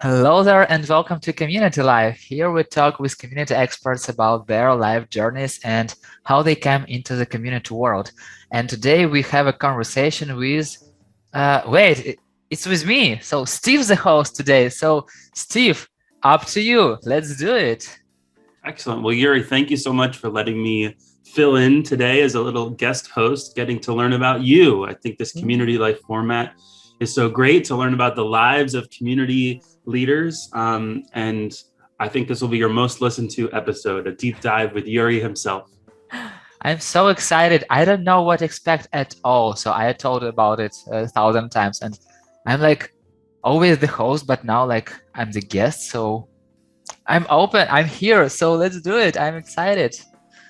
Hello there, and welcome to Community Life. Here we talk with community experts about their life journeys and how they came into the community world. And today we have a conversation with, it's with me. So Steve's the host today. So Steve, up to you. Let's do it. Excellent. Well, Yurii, thank you so much for letting me fill in today as a little guest host, getting to learn about you. I think this community life format is so great to learn about the lives of community leaders. And I think this will be your most listened to episode, a deep dive with Yurii himself. I'm so excited. I don't know what to expect at all. So I told about it 1,000 times, and I'm like always the host, but now like I'm the guest. So I'm open. I'm here. So let's do it. I'm excited.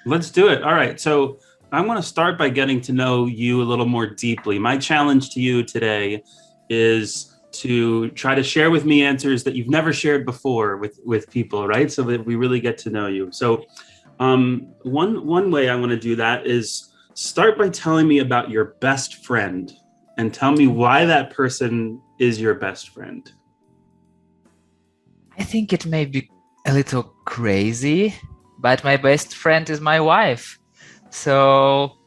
Let's do it. All right. So I want to start by getting to know you a little more deeply. My challenge to you today is to try to share with me answers that you've never shared before with people, right? So that we really get to know you. So one way I want to do that is start by telling me about your best friend and tell me why that person is your best friend. I think it may be a little crazy, but my best friend is my wife. So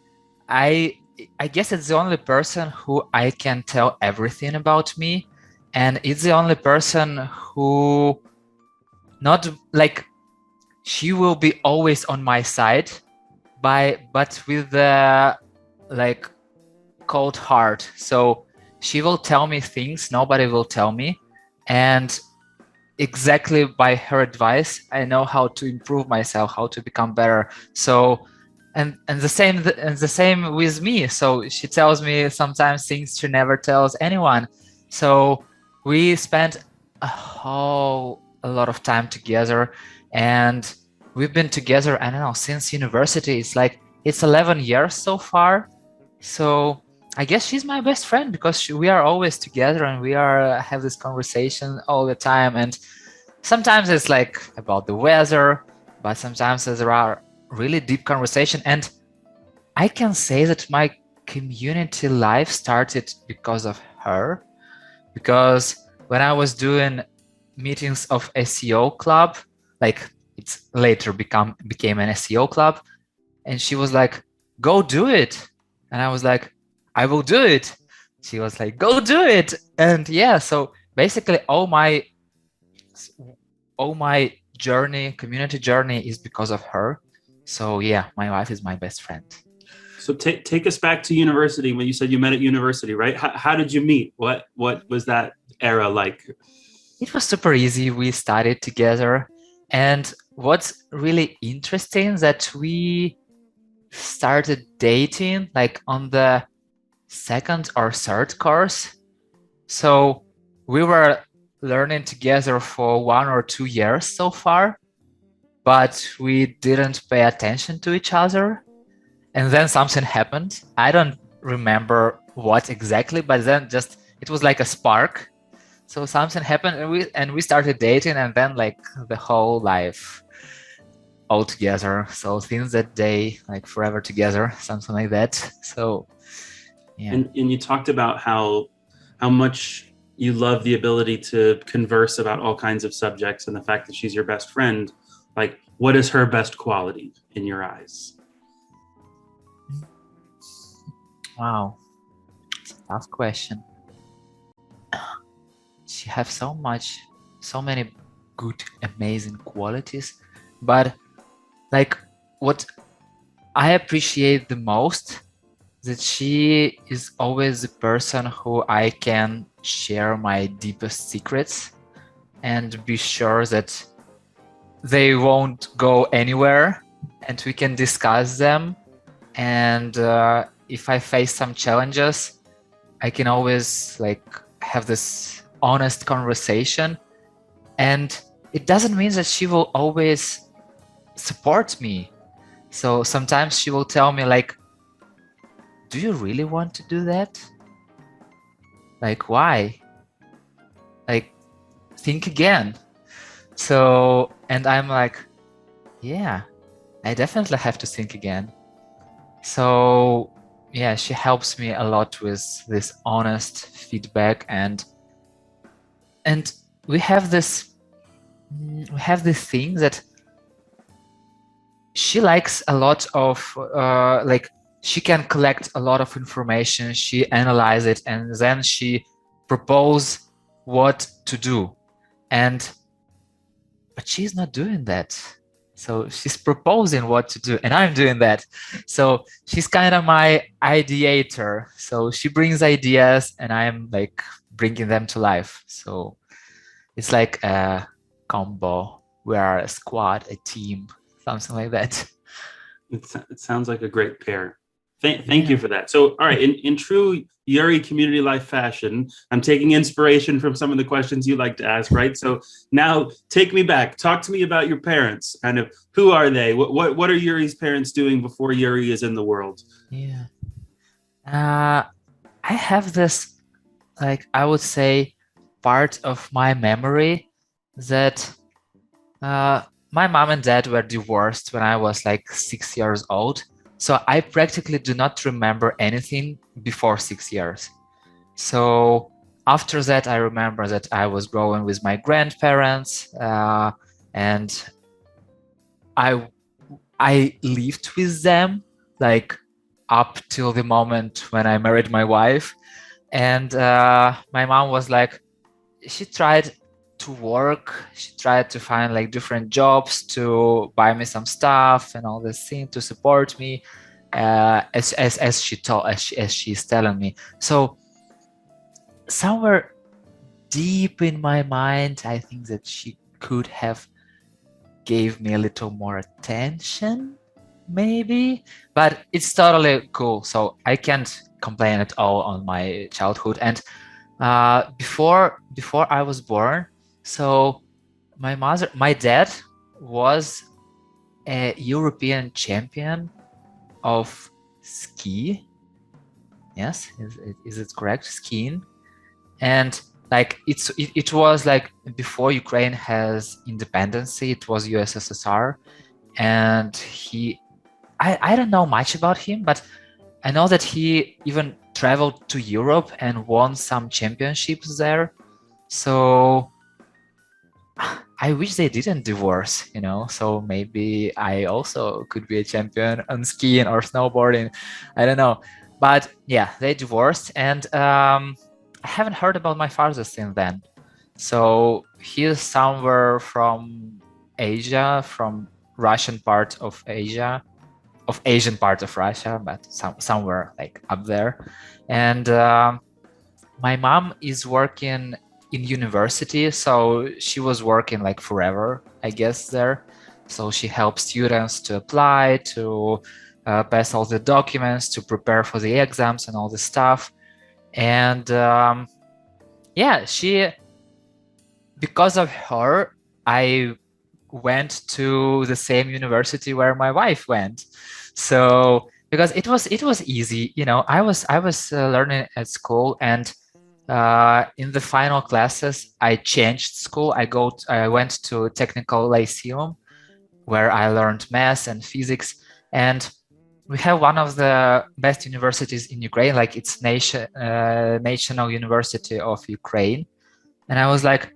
I I guess it's the only person who I can tell everything about me, and it's the only person who not like she will be always on my side but with the like cold heart. So she will tell me things nobody will tell me, and exactly by her advice I know how to improve myself, how to become better. So and the same with me. So she tells me sometimes things she never tells anyone. So we spent a lot of time together, and we've been together, I don't know, since university. It's 11 years so far. So I guess she's my best friend because we are always together, and we are have this conversation all the time. And sometimes it's like about the weather, but sometimes there are really deep conversation. And I can say that my community life started because of her, because when I was doing meetings of SEO club, like it's later became an SEO club, and she was like, go do it. And I was like, I will do it. She was like, go do it. And yeah, so basically all my journey, community journey, is because of her. So yeah, my wife is my best friend. So take us back to university when you said you met at university, right? How did you meet? What was that era like? It was super easy. We studied together. And what's really interesting that we started dating like on the second or third course. So we were learning together for 1 or 2 years so far, but we didn't pay attention to each other. And then something happened. I don't remember what exactly, but then just it was like a spark. So something happened, and we started dating, and then like the whole life all together. So since that day, like forever together, something like that. So yeah. And you talked about how much you love the ability to converse about all kinds of subjects and the fact that she's your best friend. Like, what is her best quality in your eyes? Wow, it's a tough question. She has so many good, amazing qualities, but like what I appreciate the most, that she is always the person who I can share my deepest secrets and be sure that they won't go anywhere, and we can discuss them. And if I face some challenges, I can always like have this honest conversation. And it doesn't mean that she will always support me. So sometimes she will tell me like, do you really want to do that? Like, why? Like, think again. So, and I'm like, yeah, I definitely have to think again. So yeah, she helps me a lot with this honest feedback. And we have this thing that she likes a lot of like she can collect a lot of information, she analyze it, and then she propose what to do. But she's not doing that. So she's proposing what to do, and I'm doing that. So she's kind of my ideator. So she brings ideas, and I'm like bringing them to life. So it's like a combo. We are a squad, a team, something like that. It sounds like a great pair. Thank you Yeah. for that. So, all right, in true Yurii community life fashion, I'm taking inspiration from some of the questions you like to ask, right? So now take me back. Talk to me about your parents. Kind of who are they? What are Yuri's parents doing before Yurii is in the world? Yeah. I have this, like, I would say, part of my memory that my mom and dad were divorced when I was like 6 years old. So I practically do not remember anything before 6 years. So after that, I remember that I was growing with my grandparents, and I I lived with them like up till the moment when I married my wife. And my mom was like, she tried to work. She tried to find like different jobs to buy me some stuff and all this thing to support me, as she told, as she's telling me. So somewhere deep in my mind, I think that she could have gave me a little more attention, maybe, but it's totally cool. So I can't complain at all on my childhood. And before I was born, so my dad was a European champion of ski. Yes, is it correct? Skiing. And like it was like before Ukraine has independence, it was USSR. And I don't know much about him, but I know that he even traveled to Europe and won some championships there. So I wish they didn't divorce, so maybe I also could be a champion on skiing or snowboarding. I don't know. But yeah, they divorced, and I haven't heard about my father since then. So he is somewhere from Asia, from Russian part of Asia, of Asian part of Russia, but somewhere like up there. And my mom is working in university, so she was working like forever, I guess, there. So she helps students to apply, to pass all the documents, to prepare for the exams and all the stuff. And yeah, because of her, I went to the same university where my wife went. So because it was easy, I was learning at school, and in the final classes, I changed school. I went to Technical Lyceum, where I learned math and physics. And we have one of the best universities in Ukraine, like it's National University of Ukraine. And I was like,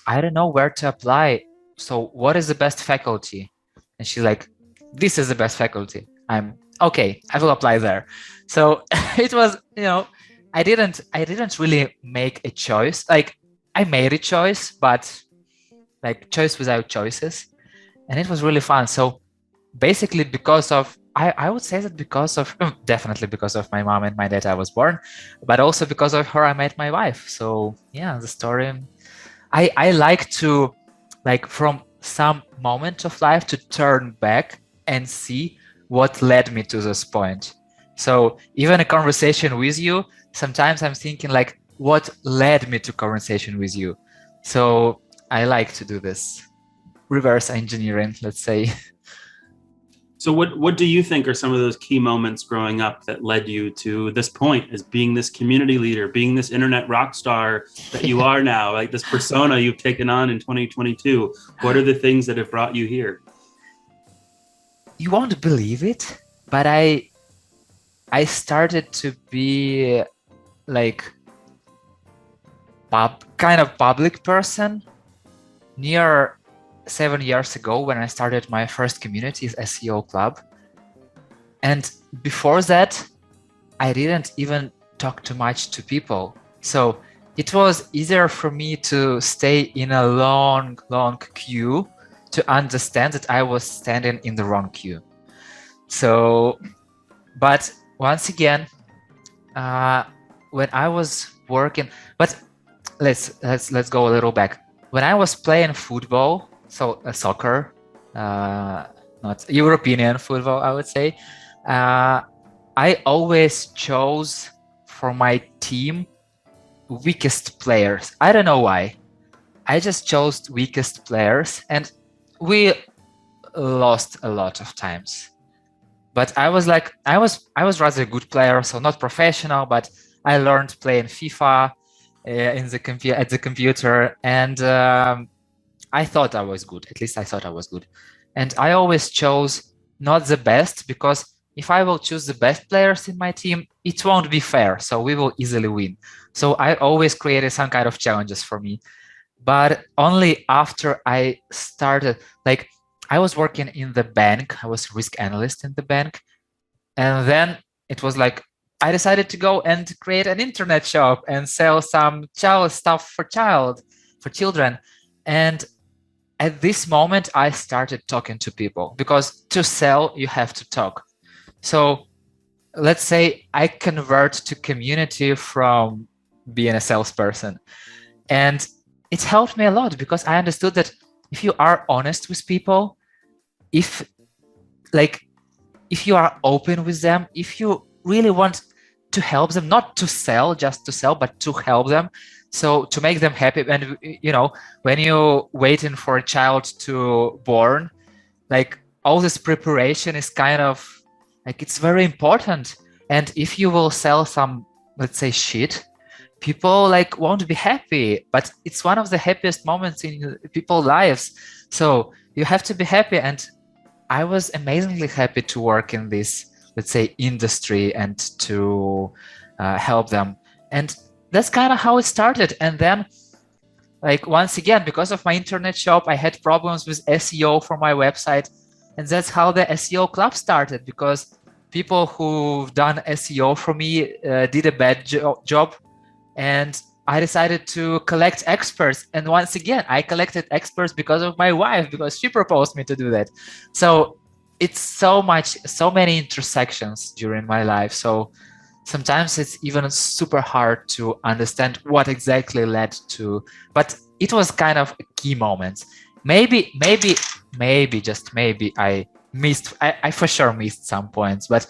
I don't know where to apply. So what is the best faculty? And she's like, this is the best faculty. I'm okay, I will apply there. So it was, I didn't really make a choice. Like I made a choice, but like choice without choices. And it was really fun. So basically because of I would say that because of definitely because of my mom and my dad I was born, but also because of her I met my wife. So yeah, the story. I like to, like, from some moment of life to turn back and see what led me to this point. So even a conversation with you, sometimes I'm thinking like, what led me to conversation with you? So I like to do this reverse engineering, let's say. So what do you think are some of those key moments growing up that led you to this point as being this community leader, being this internet rock star that you are now, like this persona you've taken on in 2022? What are the things that have brought you here? You won't believe it, but I started to be like kind of public person near 7 years ago when I started my first community SEO club. And before that, I didn't even talk too much to people. So it was easier for me to stay in a long queue to understand that I was standing in the wrong queue. So, but once again, when I was working, but let's go a little back. When I was playing football, so soccer, not European football, I would say, I always chose for my team weakest players. I don't know why. I just chose weakest players, and we lost a lot of times. But I was rather a good player, so not professional, but I learned playing FIFA at the computer, and I thought I was good. At least I thought I was good. And I always chose not the best, because if I will choose the best players in my team, it won't be fair. So we will easily win. So I always created some kind of challenges for me. But only after I started, like I was working in the bank, I was risk analyst in the bank. And then it was like, I decided to go and create an internet shop and sell some child stuff for children. And at this moment, I started talking to people, because to sell, you have to talk. So let's say I convert to community from being a salesperson. And it helped me a lot, because I understood that if you are honest with people, if you are open with them, if you really want to help them, not to sell, just to sell, but to help them, so to make them happy. And when you're waiting for a child to born, like all this preparation is kind of like, it's very important. And if you will sell some, let's say, shit, people like won't be happy, but it's one of the happiest moments in people's lives. So you have to be happy. And I was amazingly happy to work in this, let's say, industry and to help them. And that's kind of how it started. And then, like, once again, because of my internet shop, I had problems with SEO for my website. And that's how the SEO club started, because people who've done SEO for me did a bad job. And I decided to collect experts. And once again, I collected experts because of my wife, because she proposed me to do that. So it's so many intersections during my life. So sometimes it's even super hard to understand what exactly led to, but it was kind of a key moment. Maybe, just maybe I for sure missed some points, but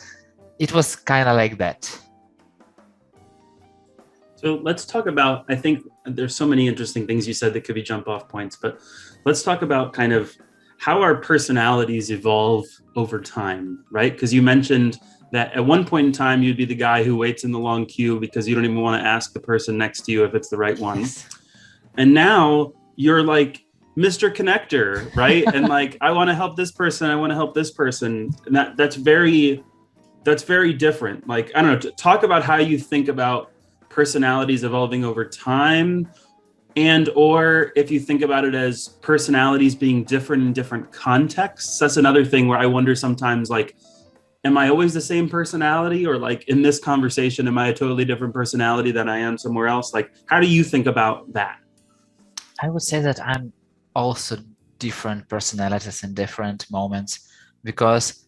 it was kind of like that. So let's talk about, I think there's so many interesting things you said that could be jump off points, but let's talk about kind of how our personalities evolve over time, right? Because you mentioned that at one point in time, you'd be the guy who waits in the long queue because you don't even want to ask the person next to you if it's the right one. Yes. And now you're like Mr. Connector, right? And like, I want to help this person, I want to help this person. And that's very different. Like, I don't know, talk about how you think about personalities evolving over time, and or if you think about it as personalities being different in different contexts. That's another thing where I wonder sometimes, like, am I always the same personality, or like in this conversation, am I a totally different personality than I am somewhere else? Like, how do you think about that? I would say that I'm also different personalities in different moments, because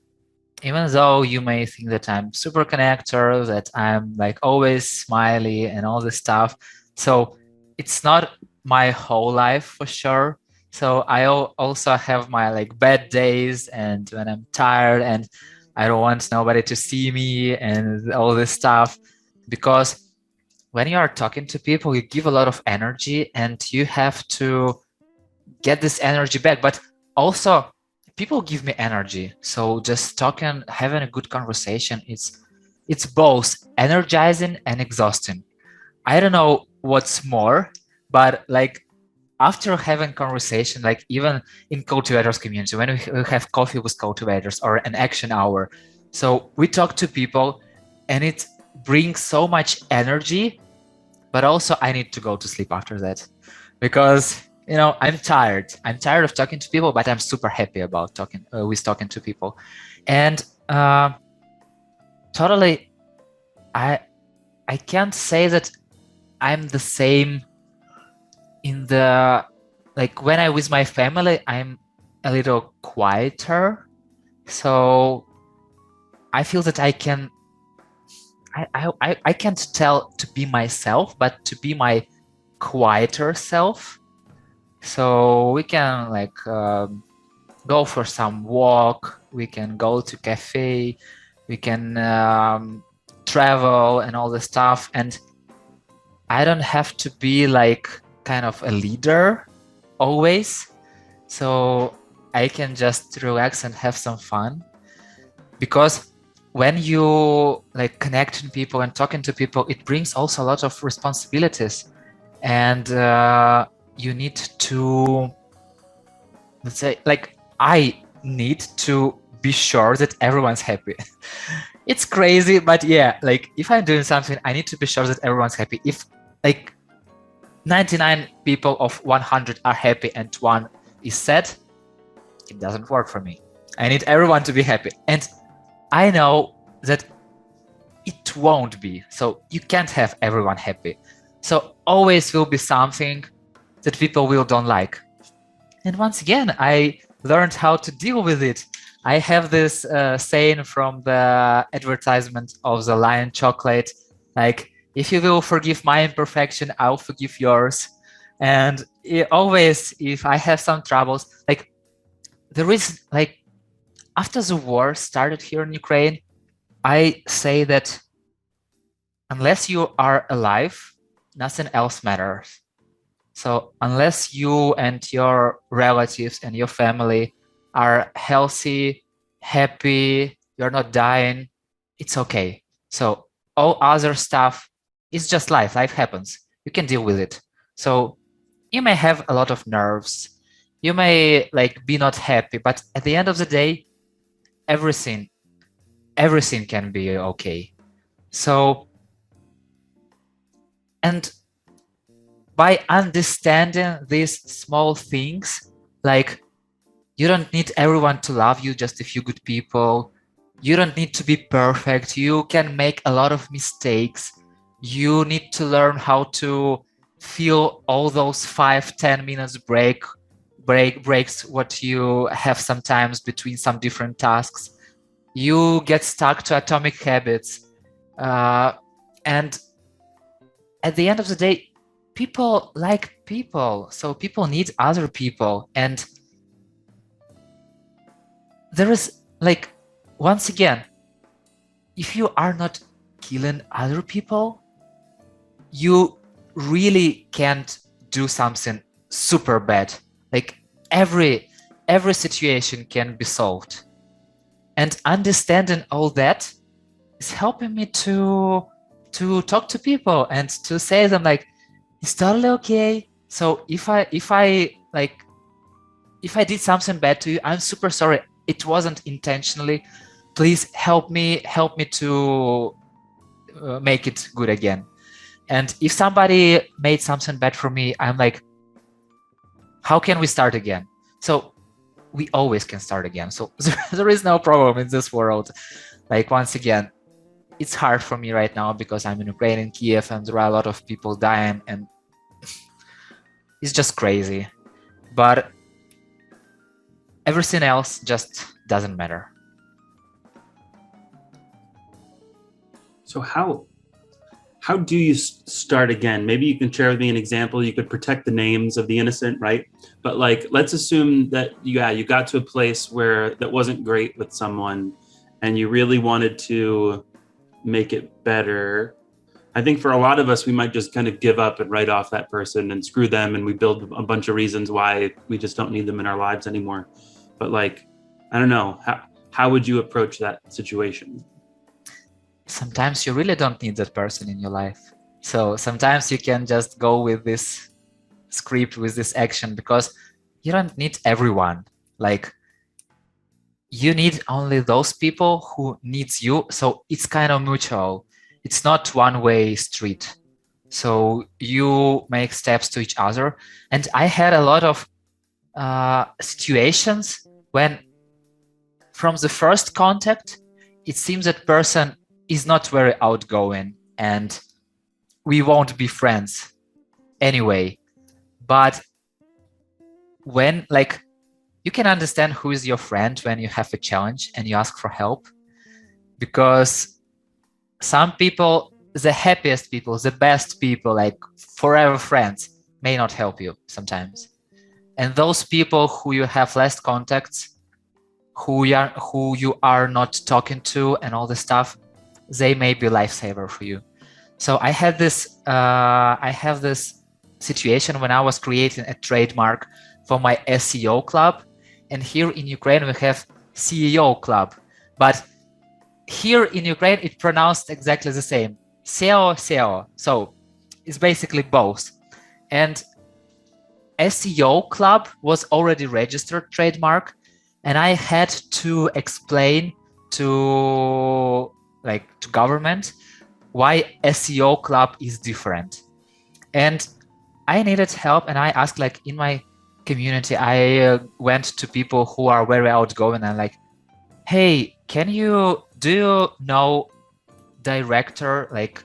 even though you may think that I'm super connector, that I'm like always smiley and all this stuff, so it's not my whole life for sure. So I also have my like bad days, and when I'm tired and I don't want nobody to see me and all this stuff, because when you are talking to people, you give a lot of energy and you have to get this energy back. But also people give me energy. So just talking, having a good conversation, it's both energizing and exhausting. I don't know what's more, but like after having conversation, like even in cultivators community, when we have coffee with cultivators or an action hour, so we talk to people and it brings so much energy. but also I need to go to sleep after that, because I'm tired. I'm tired of talking to people, but I'm super happy about talking to people. And totally, I can't say that I'm the same in the, like, when I'm with my family, I'm a little quieter. So I feel that I can't tell to be myself, but to be my quieter self. So we can go for some walk, we can go to cafe, we can travel and all the stuff. And I don't have to be like kind of a leader always. So I can just relax and have some fun, because when you like connecting people and talking to people, it brings also a lot of responsibilities, and you need to, let's say, like, I need to be sure that everyone's happy. It's crazy, but yeah, like if I'm doing something, I need to be sure that everyone's happy. If like 99 people of 100 are happy and one is sad, it doesn't work for me. I need everyone to be happy. And I know that it won't be. So you can't have everyone happy. So always will be something that people will don't like. And once again, I learned how to deal with it. I have this saying from the advertisement of the Lion chocolate, like, if you will forgive my imperfection, I'll forgive yours. And always, if I have some troubles, like, there is, like, after the war started here in Ukraine, I say that unless you are alive, nothing else matters. So unless you and your relatives and your family are healthy, happy, you're not dying, it's okay. So all other stuff is just life. Life happens. You can deal with it. So you may have a lot of nerves. You may like be not happy, but at the end of the day, everything can be okay. So, and by understanding these small things, like, you don't need everyone to love you, just a few good people. You don't need to be perfect. You can make a lot of mistakes. You need to learn how to feel all those 5-10 minutes breaks what you have sometimes between some different tasks. You get stuck to atomic habits. And at the end of the day, people like people. So people need other people. And there is, like, once again, if you are not killing other people, you really can't do something super bad. Like, every situation can be solved. And understanding all that is helping me to talk to people and to say them, like, it's totally okay. So if I did something bad to you, I'm super sorry. It wasn't intentionally. Please help me to make it good again. And if somebody made something bad for me, I'm like, how can we start again? So we always can start again. So there is no problem in this world. Like, once again, it's hard for me right now because I'm in Ukraine, in Kiev, and there are a lot of people dying, and it's just crazy. But everything else just doesn't matter. So how do you start again? Maybe you can share with me an example. You could protect the names of the innocent, right? But like, let's assume that you got to a place where that wasn't great with someone and you really wanted to make it better. I think for a lot of us, we might just kind of give up and write off that person and screw them. And we build a bunch of reasons why we just don't need them in our lives anymore. But like, I don't know, how would you approach that situation? Sometimes you really don't need that person in your life. So sometimes you can just go with this script, with this action, because you don't need everyone. Like, you need only those people who needs you. So it's kind of mutual. It's not one-way street. So you make steps to each other. And I had a lot of situations when from the first contact, it seems that person is not very outgoing and we won't be friends anyway. But when like you can understand who is your friend when you have a challenge and you ask for help, because some people, the happiest people, the best people, like forever friends, may not help you sometimes. And those people who you have less contacts, who you are not talking to and all this stuff, they may be lifesaver for you. So I have this situation when I was creating a trademark for my SEO club. And here in Ukraine, we have CEO club. But here in Ukraine, it's pronounced exactly the same. SEO. So it's basically both. And SEO club was already registered trademark. And I had to explain to government why SEO club is different. And I needed help, and I asked, like, in my community, I went to people who are very outgoing and like, hey, do you know director, like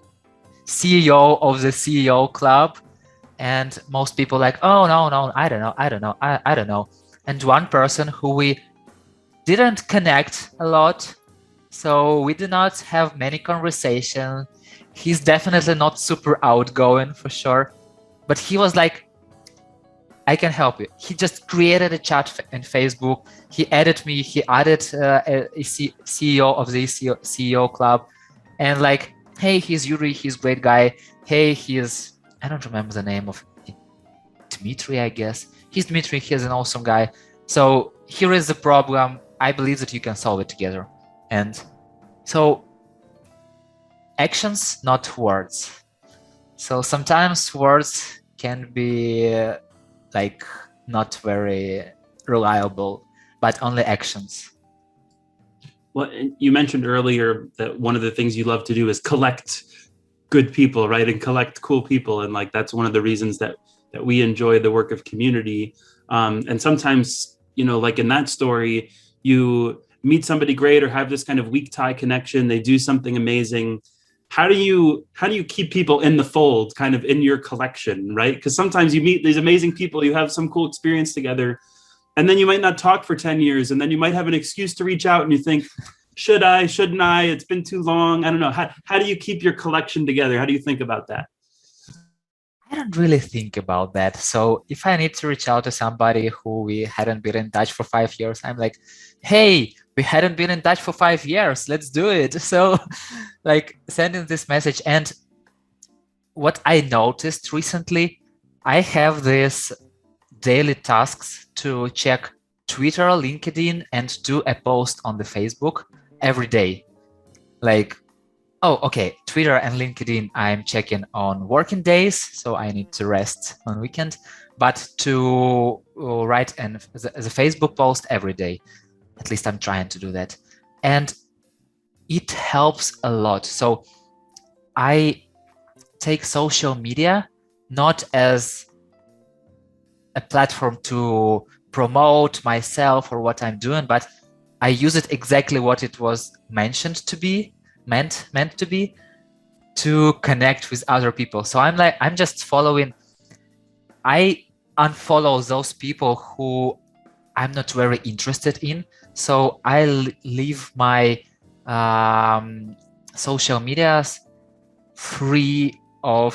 CEO of the CEO club? And most people like, oh, no, I don't know. And one person who we didn't connect a lot, so we did not have many conversations. He's definitely not super outgoing for sure, but he was like, I can help you. He just created a chat in Facebook. He added me. He added CEO of the CEO club, and like, hey, he's Yurii. He's a great guy. Hey, I don't remember the name of Dmitry, I guess. He's Dmitry. He's an awesome guy. So here is the problem. I believe that you can solve it together. And so actions, not words. So sometimes words can be like not very reliable, but only actions. Well, you mentioned earlier that one of the things you love to do is collect good people, right? And collect cool people. And like, that's one of the reasons that we enjoy the work of community. And sometimes, like in that story, you meet somebody great or have this kind of weak tie connection. They do something amazing. How do you keep people in the fold, kind of in your collection, right? Because sometimes you meet these amazing people, you have some cool experience together, and then you might not talk for 10 years, and then you might have an excuse to reach out and you think, should I, shouldn't I? It's been too long. I don't know. How do you keep your collection together? How do you think about that? I don't really think about that. So if I need to reach out to somebody who we hadn't been in touch for 5 years, I'm like, hey, we hadn't been in touch for 5 years. Let's do it. So like sending this message. And what I noticed recently, I have this daily tasks to check Twitter, LinkedIn, and do a post on the Facebook every day. Like, oh, okay, Twitter and LinkedIn, I'm checking on working days, so I need to rest on weekend, but to write the Facebook post every day. At least I'm trying to do that. And it helps a lot. So I take social media not as a platform to promote myself or what I'm doing, but I use it exactly what it was meant to be, to connect with other people. So I'm just following. I unfollow those people who I'm not very interested in. So I leave my social medias free of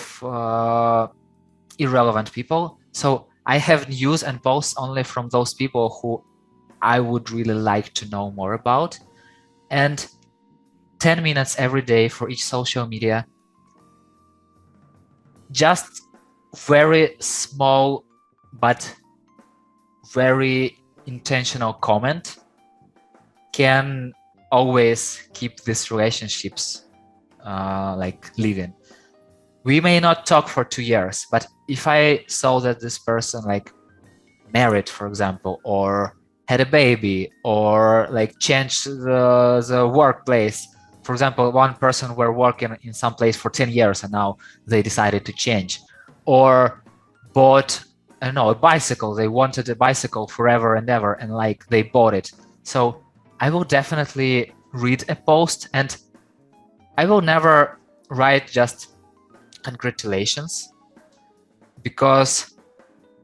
irrelevant people. So I have news and posts only from those people who I would really like to know more about. And 10 minutes every day for each social media. Just very small but very intentional comment can always keep these relationships living. We may not talk for 2 years, but if I saw that this person like married, for example, or had a baby, or like changed the workplace, for example, one person were working in some place for 10 years and now they decided to change, or bought, I don't know, a bicycle. They wanted a bicycle forever and ever, and like they bought it. So I will definitely read a post, and I will never write just congratulations, because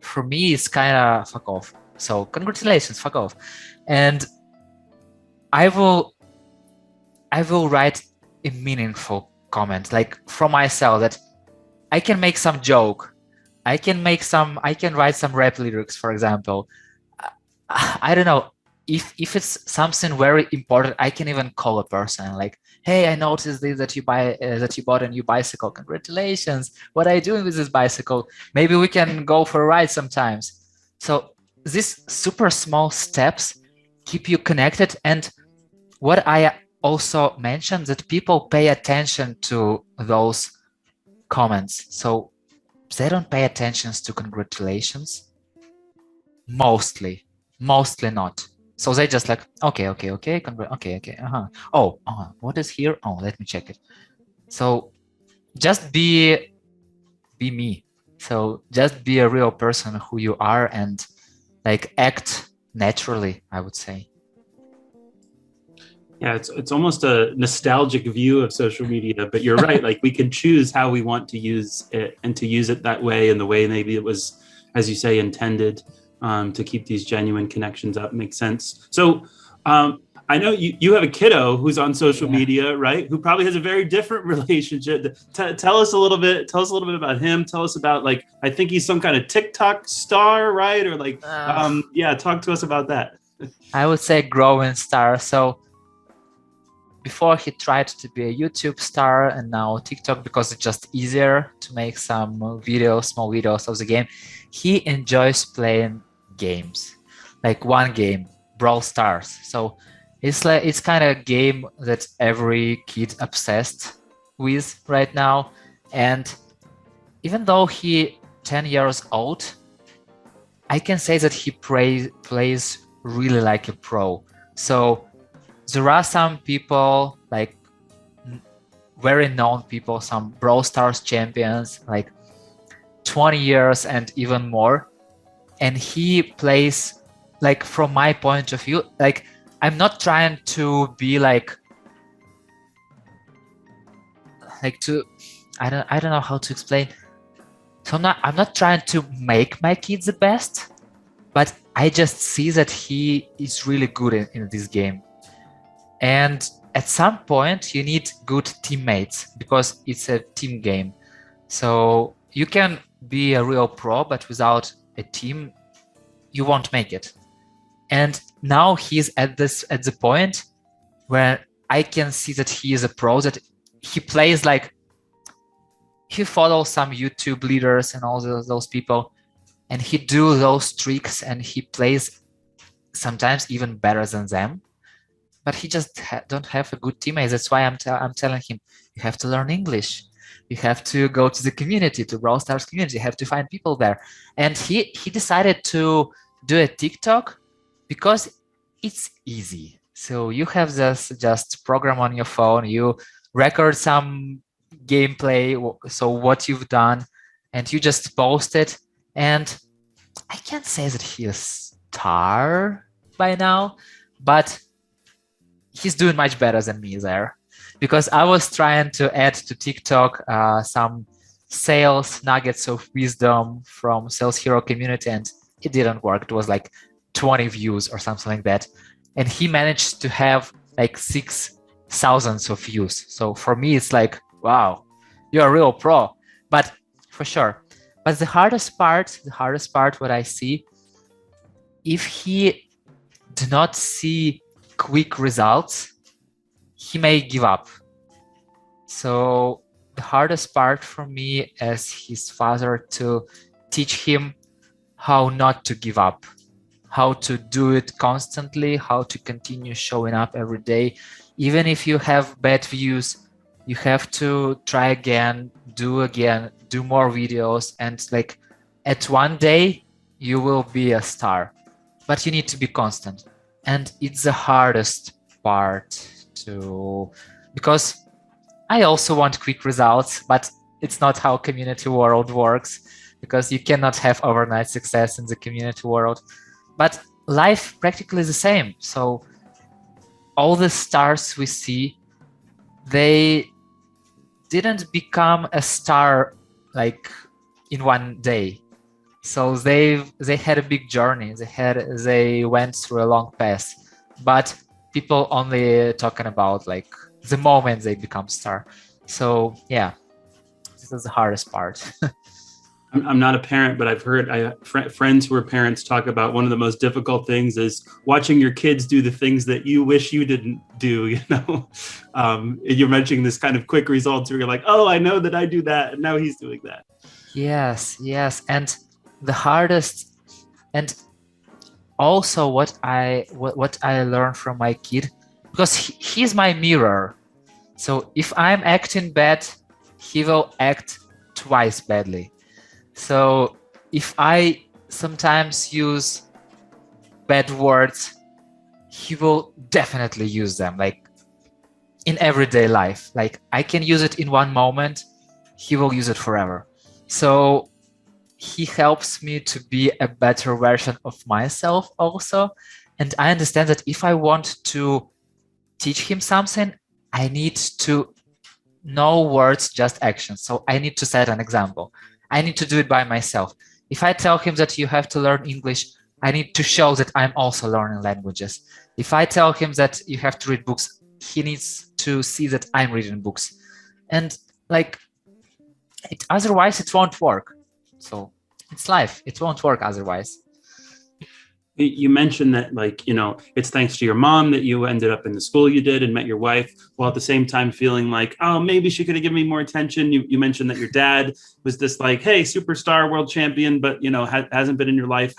for me it's kind of fuck off. So congratulations, fuck off. And I will write a meaningful comment, like from myself, that I can make some joke. I can write some rap lyrics, for example. I don't know. If it's something very important, I can even call a person like, hey, I noticed this, that you bought a new bicycle. Congratulations. What are you doing with this bicycle? Maybe we can go for a ride sometimes. So these super small steps keep you connected. And what I also mentioned, that people pay attention to those comments. So they don't pay attention to congratulations. Mostly not. So they just like, okay, okay, oh, what is here? Oh, let me check it. So just be me. So just be a real person who you are, and like act naturally, I would say. Yeah, it's almost a nostalgic view of social media, but you're right. Like, we can choose how we want to use it, and to use it that way, in the way maybe it was, as you say, intended, to keep these genuine connections up. Makes sense. So I know you have a kiddo who's on social media, right? Who probably has a very different relationship. Tell us a little bit about him. Tell us about, like, I think he's some kind of TikTok star, right? Or like, yeah, talk to us about that. I would say growing star. So before he tried to be a YouTube star, and now TikTok, because it's just easier to make some videos, small videos of the game. He enjoys playing games, like one game, Brawl Stars. So it's kind of a game that every kid obsessed with right now. And even though he 10 years old, I can say that he plays really like a pro. So there are some people, like very known people, some Brawl Stars champions, like 20 years and even more. And he plays, like, from my point of view, like, I'm not trying to be like I don't know how to explain. So I'm not trying to make my kid the best, but I just see that he is really good in this game. And at some point you need good teammates, because it's a team game. So you can be a real pro, but without a team, you won't make it. And now he's at the point where I can see that he is a pro, that he plays like, he follows some YouTube leaders and all those people, and he do those tricks, and he plays sometimes even better than them. But he just don't have a good teammate. That's why I'm telling him, you have to learn English. You have to go to the community, to Brawl Stars community. You have to find people there. And he decided to do a TikTok because it's easy. So you have this just program on your phone. You record some gameplay, so what you've done, and you just post it. And I can't say that he is a star by now, but he's doing much better than me there, because I was trying to add to TikTok some sales nuggets of wisdom from Sales Hero community, and it didn't work. It was like 20 views or something like that. And he managed to have like 6,000 of views. So for me, it's like, wow, you're a real pro. But for sure. But the hardest part, what I see, if he do not see quick results, he may give up. So the hardest part for me as his father, to teach him how not to give up, how to do it constantly, how to continue showing up every day. Even if you have bad views, you have to try again, do more videos, and like at one day you will be a star. But you need to be constant. And it's the hardest part to because I also want quick results, but it's not how community world works, because you cannot have overnight success in the community world. But life practically is the same. So all the stars we see, they didn't become a star like in one day. So they had a big journey. They went through a long path, but people only talking about like the moment they become star. So yeah, this is the hardest part. I'm not a parent, but I've heard friends who are parents talk about one of the most difficult things is watching your kids do the things that you wish you didn't do. You're mentioning this kind of quick results where you're like, oh, I know that I do that, and now he's doing that. Yes, and the hardest, and also what I learned from my kid, because he's my mirror. So if I'm acting bad, he will act twice badly. So if I sometimes use bad words, he will definitely use them, like in everyday life. Like I can use it in one moment, he will use it forever. So he helps me to be a better version of myself also. And I understand that if I want to teach him something, I need to know words, just actions. So I need to set an example. I need to do it by myself. If I tell him that you have to learn English, I need to show that I'm also learning languages. If I tell him that you have to read books, he needs to see that I'm reading books. And like, otherwise it won't work. So it's life. It won't work otherwise. You mentioned that, like, it's thanks to your mom that you ended up in the school you did and met your wife, while at the same time feeling like, oh, maybe she could have given me more attention. You mentioned that your dad was this like, hey, superstar world champion, but hasn't been in your life.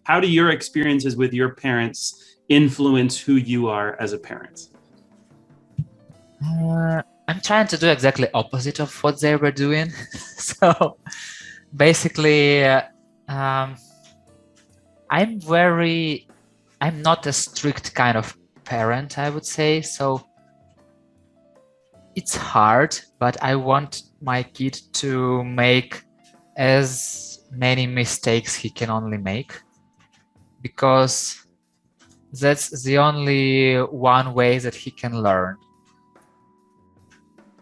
How do your experiences with your parents influence who you are as a parent? I'm trying to do exactly opposite of what they were doing. So basically, I'm not a strict kind of parent, I would say. So it's hard, but I want my kid to make as many mistakes he can only make, because that's the only one way that he can learn.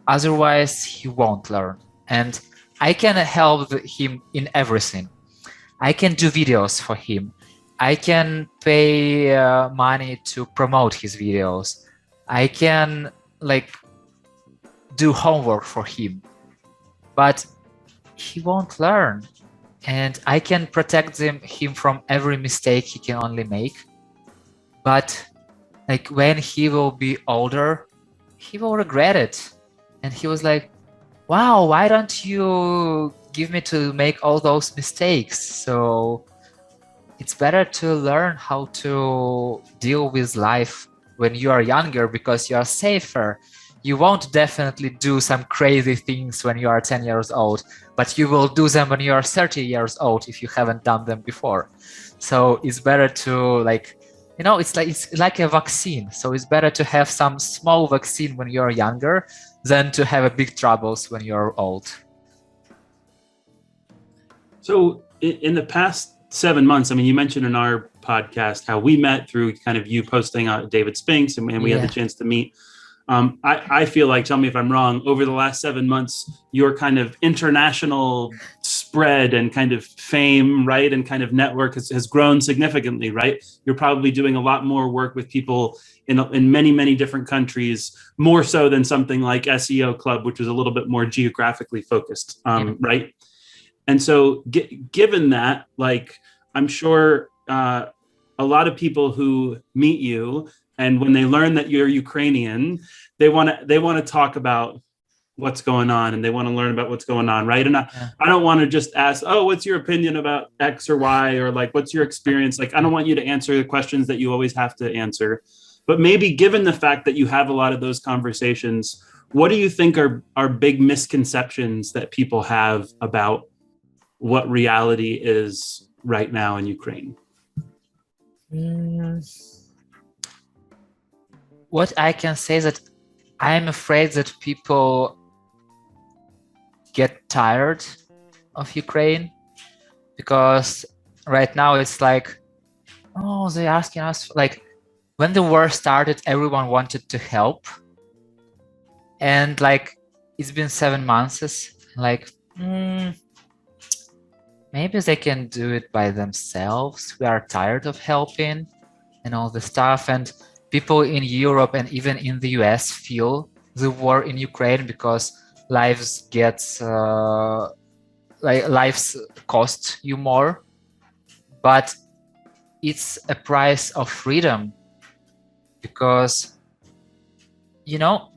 Otherwise, he won't learn. And I can help him in everything. I can do videos for him. I can pay money to promote his videos. I can do homework for him, but he won't learn. And I can protect him from every mistake he can only make. But when he will be older, he will regret it. And he was like, wow, why don't you give me to make all those mistakes? So it's better to learn how to deal with life when you are younger, because you are safer. You won't definitely do some crazy things when you are 10 years old, but you will do them when you are 30 years old if you haven't done them before. So it's better to it's like a vaccine. So it's better to have some small vaccine when you're younger than to have a big troubles when you're old. So in the past 7 months, I mean, you mentioned in our podcast how we met through kind of you posting David Spinks, and we had the chance to meet. I feel like, tell me if I'm wrong, over the last 7 months, your kind of international spread and kind of fame, right, and kind of network has grown significantly, right? You're probably doing a lot more work with people in many, many different countries, more so than something like SEO Club, which was a little bit more geographically focused, right? And so given that, I'm sure a lot of people who meet you, and when they learn that you're Ukrainian, they want to talk about what's going on, and they want to learn about what's going on, right? And I don't want to just ask, oh, what's your opinion about X or Y, or what's your experience? I don't want you to answer the questions that you always have to answer. But maybe given the fact that you have a lot of those conversations, what do you think are big misconceptions that people have about what reality is right now in Ukraine? What I can say is that I'm afraid that people get tired of Ukraine, because right now it's like, oh, they're asking us, like when the war started, everyone wanted to help. And like, it's been 7 months, like, maybe they can do it by themselves. We are tired of helping and all the stuff. And people in Europe and even in the US feel the war in Ukraine, because lives gets like lives cost you more, but it's a price of freedom. Because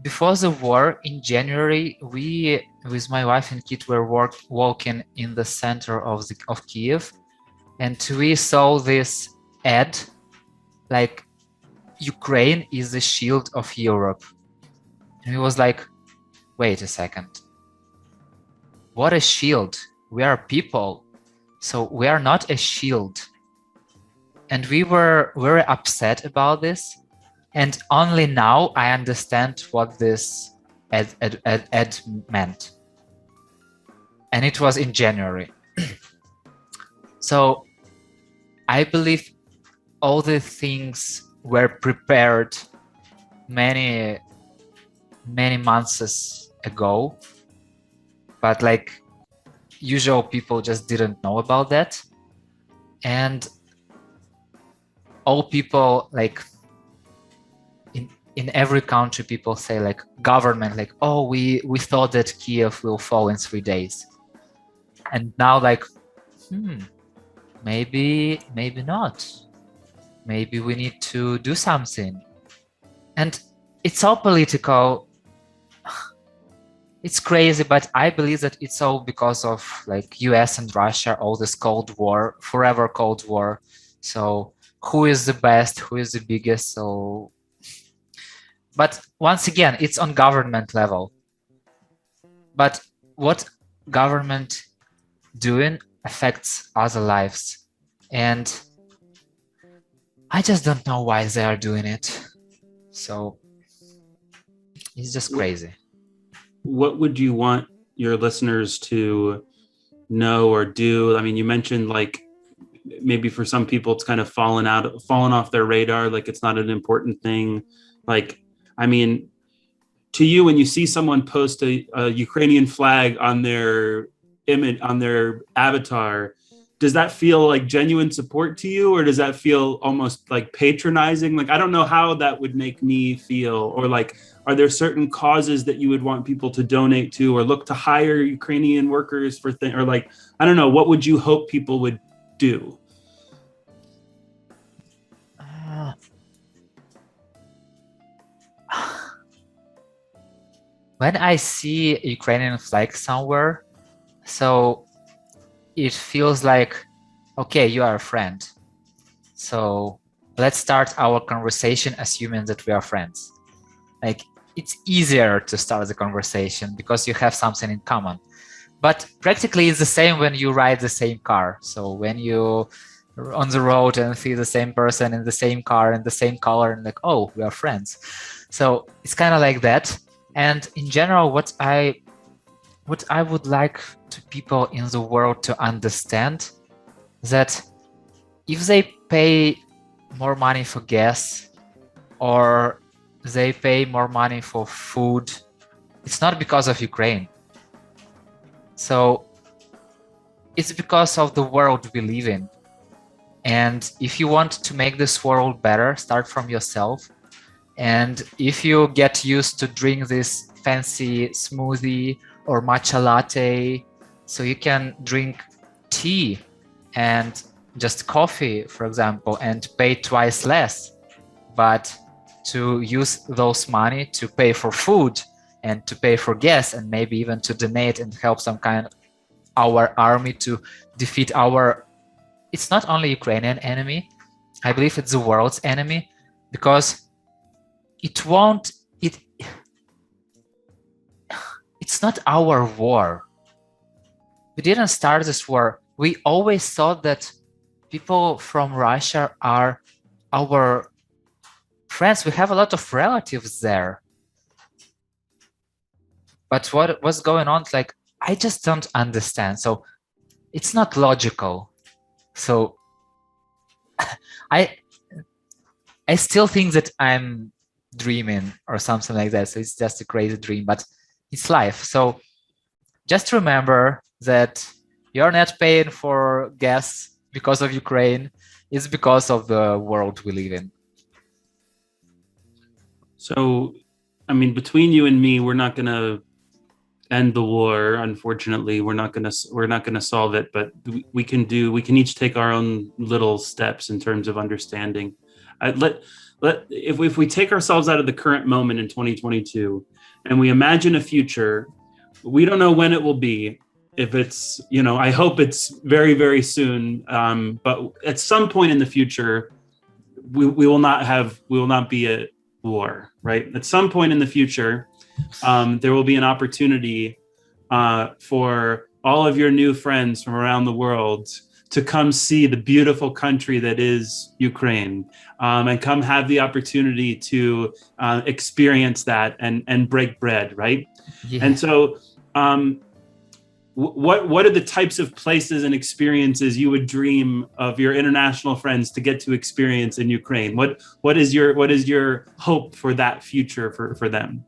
before the war in January, we with my wife and kid were walking in the center of Kiev, and we saw this ad like, Ukraine is the shield of Europe. And it was like, wait a second, what a shield? We are people, so we are not a shield. And we were very upset about this. And only now I understand what this ad meant. And it was in January. So I believe all the things were prepared many months ago, but like usual people just didn't know about that. And all people, like in every country, people say like, government, like, oh, we thought that Kiev will fall in 3 days. And now like, maybe not. Maybe we need to do something. And it's all political. It's crazy, but I believe that it's all because of like US and Russia, all this Cold War, forever Cold War. So who is the best, who is the biggest? So, but once again, it's on government level. But what government doing affects other lives. And I just don't know why they are doing it. So it's just crazy. What would you want your listeners to know or do? I mean, you mentioned like maybe for some people it's kind of fallen off their radar, like it's not an important thing. Like, I mean, to you, when you see someone post a Ukrainian flag on their image, on their avatar, does that feel like genuine support to you, or does that feel almost like patronizing? Like, I don't know how that would make me feel. Or like, are there certain causes that you would want people to donate to, or look to hire Ukrainian workers for things, or like, I don't know, what would you hope people would do? When I see a Ukrainian flag somewhere, so it feels like, okay, you are a friend. So let's start our conversation assuming that we are friends. Like, it's easier to start the conversation because you have something in common. But practically it's the same when you ride the same car. So when you are on the road and see the same person in the same car in the same color, and like, oh, we are friends. So it's kind of like that. And in general, what I would like to people in the world to understand, that if they pay more money for gas or they pay more money for food, it's not because of Ukraine. So it's because of the world we live in. And if you want to make this world better, start from yourself. And if you get used to drink this fancy smoothie or matcha latte, so you can drink tea and just coffee, for example, and pay twice less, but to use those money to pay for food and to pay for gas, and maybe even to donate and help some kind of our army to defeat our, it's not only Ukrainian enemy, I believe it's the world's enemy, because it's not our war. We didn't start this war. We always thought that people from Russia are our friends. We have a lot of relatives there. but what's going on, like, I just don't understand. So it's not logical. So I I still think that I'm dreaming or something like that. So it's just a crazy dream, but it's life. So just remember that you're not paying for gas because of Ukraine. It's because of the world we live in. So, I mean, between you and me, we're not going to end the war. Unfortunately, we're not going to solve it, but we can each take our own little steps in terms of understanding. If we take ourselves out of the current moment in 2022 and we imagine a future, we don't know when it will be. If it's, I hope it's very, very soon. But at some point in the future, we will not be at war, right? At some point in the future, there will be an opportunity for all of your new friends from around the world to come see the beautiful country that is Ukraine, and come have the opportunity to experience that and break bread, right? Yeah. And so, what are the types of places and experiences you would dream of your international friends to get to experience in Ukraine? What is your hope for that future for them?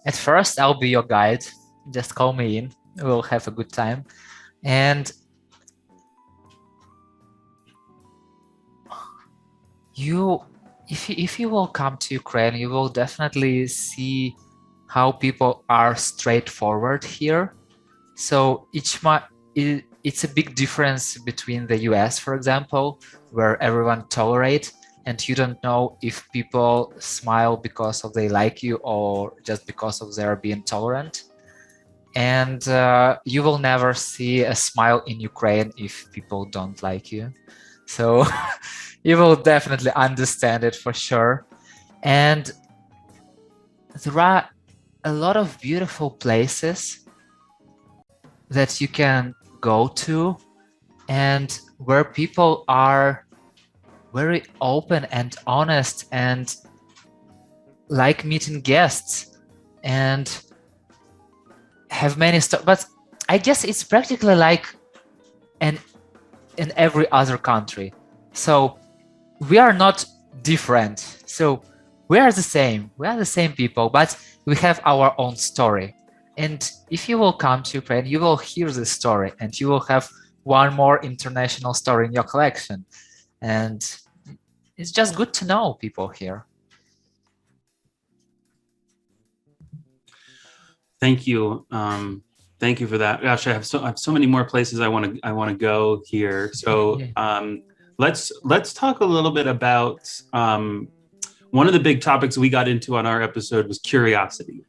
At first, I'll be your guide. Just call me in. We'll have a good time. And if you will come to Ukraine, you will definitely see how people are straightforward here. So it's a big difference between the US, for example, where everyone tolerates, and you don't know if people smile because of they like you or just because of their being tolerant. And you will never see a smile in Ukraine if people don't like you. So you will definitely understand it for sure. And there are a lot of beautiful places that you can go to, and where people are very open and honest and like meeting guests and have many stuff. But I guess it's practically like in every other country. So we are not different. So we are the same. We are the same people, but we have our own story. And if you will come to Ukraine, you will hear this story, and you will have one more international story in your collection. And it's just good to know people here. Thank you. Thank you for that. Gosh, I have so many more places I want to go here. So let's talk a little bit about one of the big topics we got into on our episode was curiosity,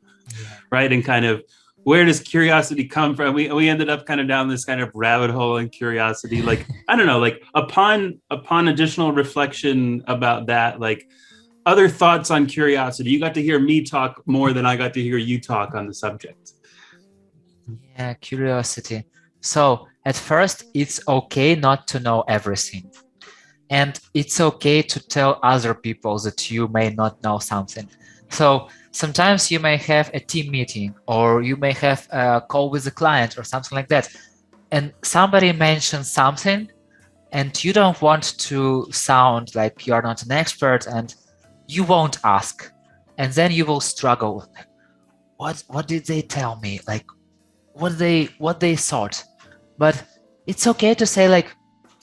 right? And kind of, where does curiosity come from? We ended up kind of down this kind of rabbit hole in curiosity. Like, I don't know, like upon additional reflection about that, like other thoughts on curiosity. You got to hear me talk more than I got to hear you talk on the subject. Yeah, curiosity. So at first, it's okay not to know everything. And it's okay to tell other people that you may not know something. So sometimes you may have a team meeting, or you may have a call with a client or something like that. And somebody mentions something, and you don't want to sound like you're not an expert, and you won't ask. And then you will struggle. Like, what did they tell me? Like, what they thought. But it's okay to say like,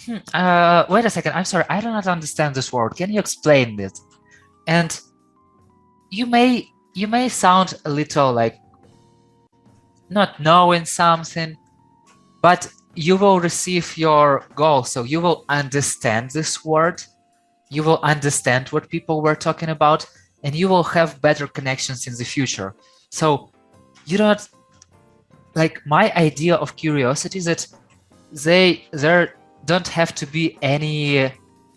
wait a second, I'm sorry, I do not understand this word. Can you explain this? And you may sound a little like not knowing something, but you will receive your goal. So you will understand this word, you will understand what people were talking about, and you will have better connections in the future. So you don't, like, my idea of curiosity is that there don't have to be any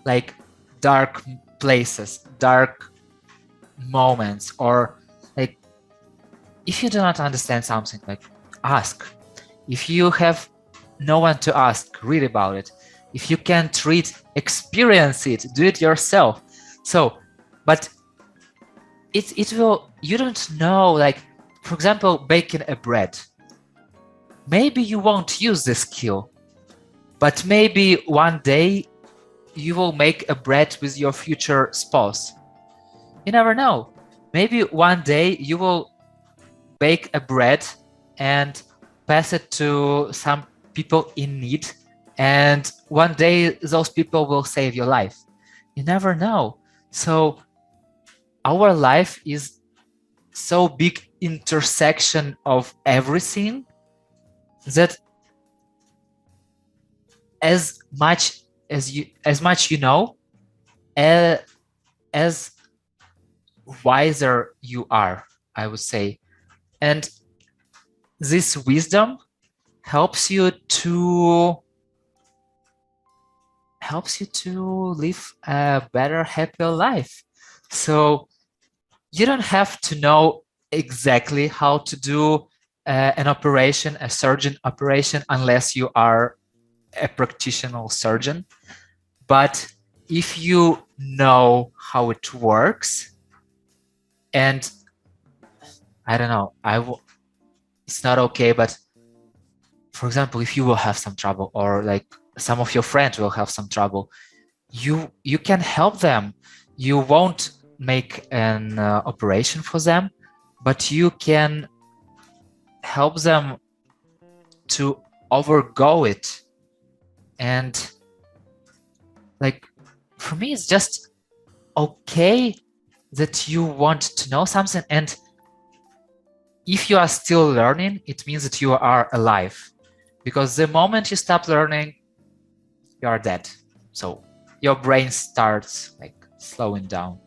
like dark places, dark moments, or like, if you do not understand something, like, ask. If you have no one to ask, read about it. If you can't read, experience it, do it yourself. So, but it will, you don't know, like, For example, baking a bread. Maybe you won't use this skill, but maybe one day you will make a bread with your future spouse. You never know. Maybe one day you will bake a bread and pass it to some people in need, and one day those people will save your life. You never know. So our life is so big intersection of everything that as much you know, as wiser you are, I would say. And this wisdom helps you to live a better, happier life. So you don't have to know exactly how to do an operation, a surgeon operation, unless you are a practitioner surgeon. But if you know how it works, and I don't know, it's not okay, but for example, if you will have some trouble, or like some of your friends will have some trouble, you can help them. You won't make an operation for them, but you can help them to overgo it. And like, for me, it's just okay that you want to know something, and if you are still learning, it means that you are alive, because the moment you stop learning, you are dead. So your brain starts like slowing down.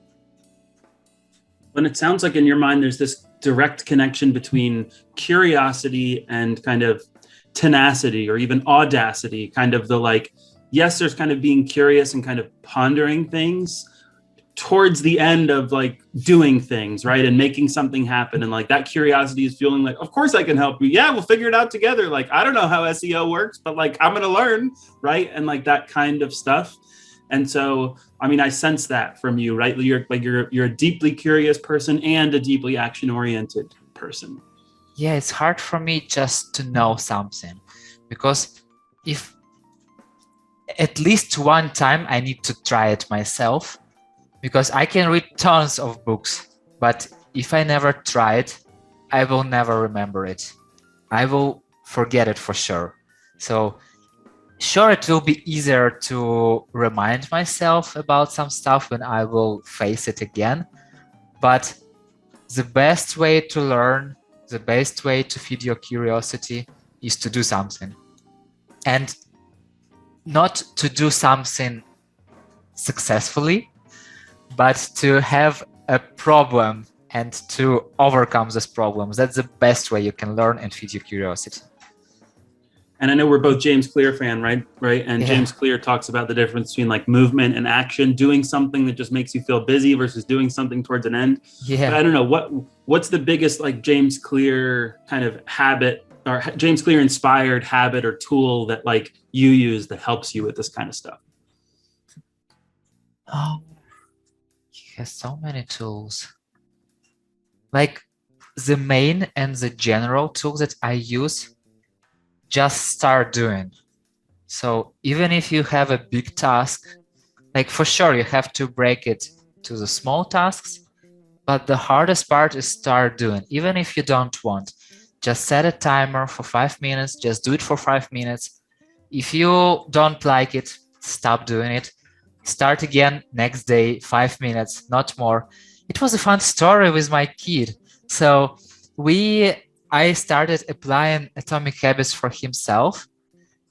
When it sounds like in your mind there's this direct connection between curiosity and kind of tenacity, or even audacity, kind of the like, yes, there's kind of being curious and kind of pondering things towards the end of like doing things, right? And making something happen. And like that curiosity is feeling like, of course I can help you. Yeah, we'll figure it out together. Like, I don't know how SEO works, but like, I'm going to learn, right? And like that kind of stuff. And so, I mean, I sense that from you, right? You're a deeply curious person and a deeply action-oriented person. Yeah, it's hard for me just to know something, because if at least one time I need to try it myself, because I can read tons of books, but if I never try it, I will never remember it. I will forget it for sure. So sure, it will be easier to remind myself about some stuff when I will face it again. But the best way to learn, the best way to feed your curiosity is to do something. And not to do something successfully, but to have a problem and to overcome those problems. That's the best way you can learn and feed your curiosity. And I know we're both James Clear fan, right? And Yeah. James Clear talks about the difference between like movement and action, doing something that just makes you feel busy versus doing something towards an end. Yeah. But I don't know, what's the biggest like James Clear kind of habit, or James Clear inspired habit or tool that like you use that helps you with this kind of stuff? Oh, he has so many tools. Like the main and the general tools that I use, just start doing. So even if you have a big task, like for sure you have to break it to the small tasks, but the hardest part is start doing. Even if you don't want, just set a timer for 5 minutes, just do it for 5 minutes. If you don't like it, stop doing it. Start again next day, 5 minutes, not more. It was a fun story with my kid. So I started applying Atomic Habits for himself,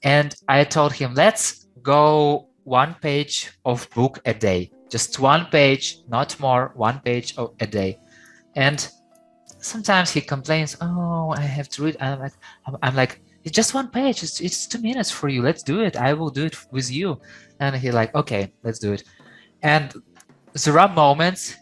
and I told him, let's go 1 page of book a day, just 1 page, not more, 1 page a day. And sometimes he complains, oh, I have to read. I'm like, it's just 1 page. It's 2 minutes for you. Let's do it. I will do it with you. And he like, okay, let's do it. And there are moments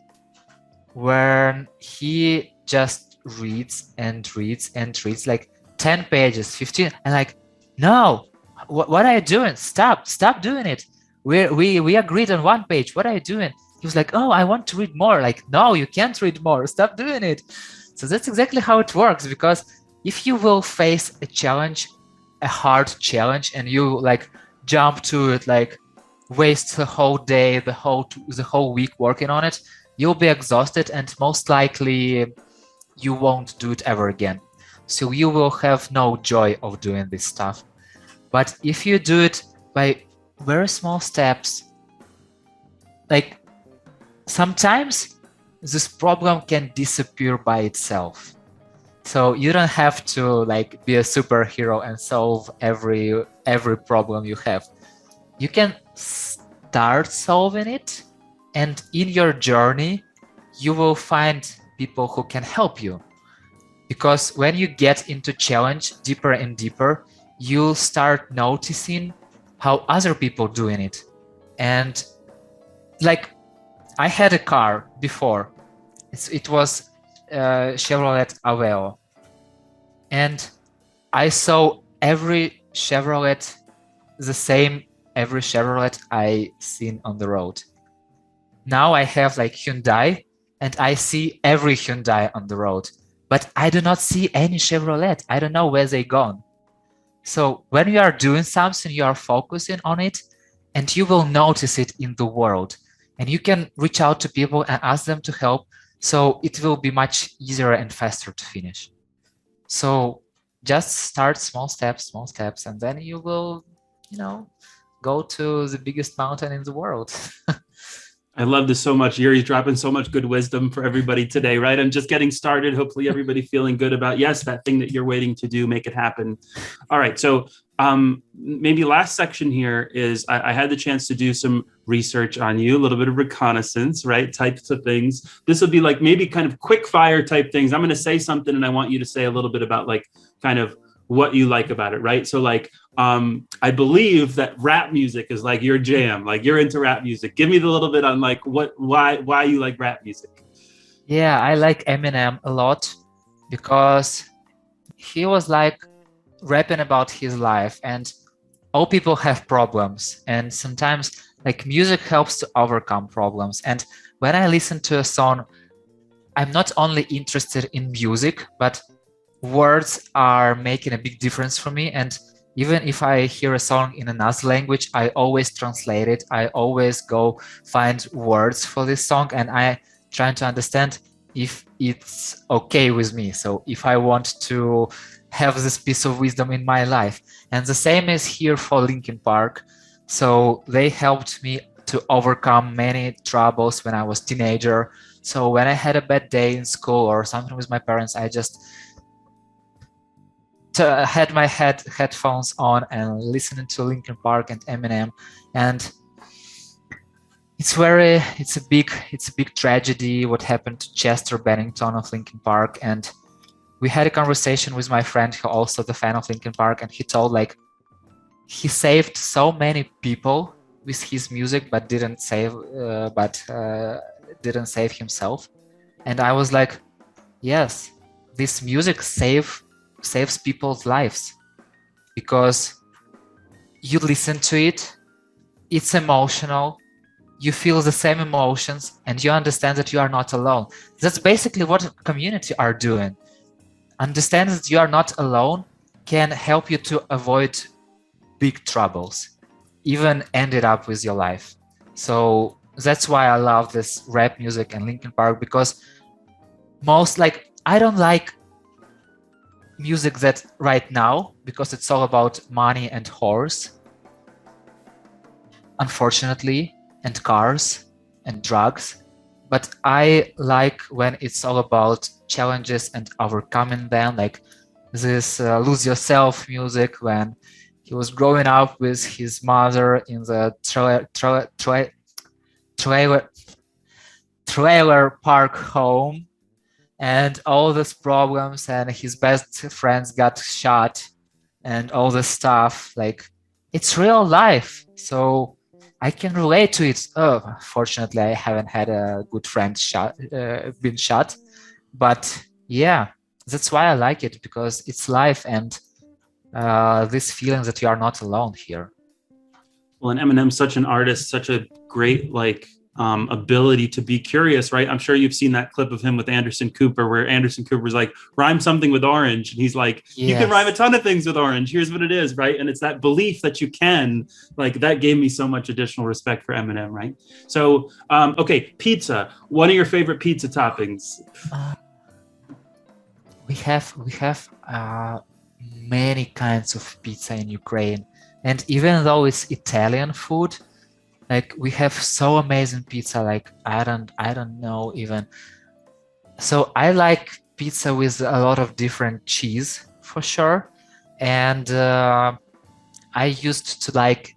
when he just reads and reads and reads like 10 pages, 15, and like, no, what are you doing? Stop doing it. We agreed on 1 page. What are you doing? He was like, oh, I want to read more. Like, no, you can't read more. Stop doing it. So that's exactly how it works, because if you will face a challenge, a hard challenge, and you like jump to it, like waste the whole day, the whole week working on it, you'll be exhausted and most likely you won't do it ever again. So you will have no joy of doing this stuff. But if you do it by very small steps, like sometimes this problem can disappear by itself. So you don't have to like be a superhero and solve every problem you have. You can start solving it, and in your journey you will find people who can help you. Because when you get into challenge deeper and deeper, you'll start noticing how other people doing it. And like I had a car before. It was Chevrolet Aveo, and I saw every Chevrolet the same, every Chevrolet I seen on the road. Now I have like Hyundai, and I see every Hyundai on the road, but I do not see any Chevrolet. I don't know where they gone. So when you are doing something, you are focusing on it, and you will notice it in the world, and you can reach out to people and ask them to help. So it will be much easier and faster to finish. So just start small steps, and then you will, go to the biggest mountain in the world. I love this so much. Yuri's dropping so much good wisdom for everybody today, right? I'm just getting started. Hopefully everybody feeling good about, yes, that thing that you're waiting to do, make it happen. All right. So maybe last section here is I had the chance to do some research on you, a little bit of reconnaissance, right? Types of things. This will be like maybe kind of quick fire type things. I'm going to say something and I want you to say a little bit about like kind of what you like about it, right? So like, I believe that rap music is like your jam, like you're into rap music. Give me the little bit on like why you like rap music. Yeah, I like Eminem a lot because he was like rapping about his life, and all people have problems, and sometimes like music helps to overcome problems. And when I listen to a song, I'm not only interested in music, but words are making a big difference for me. And even if I hear a song in another language, I always translate it. I always go find words for this song, and I try to understand if it's okay with me. So if I want to have this piece of wisdom in my life. And the same is here for Linkin Park. So they helped me to overcome many troubles when I was teenager. So when I had a bad day in school or something with my parents, I just had my headphones on and listening to Linkin Park and Eminem. And it's a big tragedy what happened to Chester Bennington of Linkin Park. And we had a conversation with my friend who also the fan of Linkin Park, and he told like he saved so many people with his music, but didn't save himself. And I was like, yes, this music saves people's lives, because you listen to it, it's emotional, you feel the same emotions, and you understand that you are not alone. That's basically what community are doing. Understand that you are not alone can help you to avoid big troubles, even ended up with your life. So that's why I love this rap music and Linkin Park, because I don't like music that right now, because it's all about money and whores, unfortunately, and cars and drugs. But I like when it's all about challenges and overcoming them, like this Lose Yourself music, when he was growing up with his mother in the trailer park home, and all these problems, and his best friends got shot, and all this stuff. Like, it's real life, so I can relate to it. Oh, fortunately, I haven't had a good friend been shot, but yeah, that's why I like it, because it's life, and this feeling that you are not alone here. Well, and Eminem's such an artist, such a great like ability to be curious, right? I'm sure you've seen that clip of him with Anderson Cooper, where Anderson Cooper's like, rhyme something with orange. And he's like, you can rhyme a Yes. ton of things with orange. Here's what it is, right? And it's that belief that you can, like, that gave me so much additional respect for Eminem, right? So, okay, pizza. What are your favorite pizza toppings? Uh, we have many kinds of pizza in Ukraine, and even though it's Italian food, like we have so amazing pizza. Like I don't know even. So I like pizza with a lot of different cheese for sure, and I used to like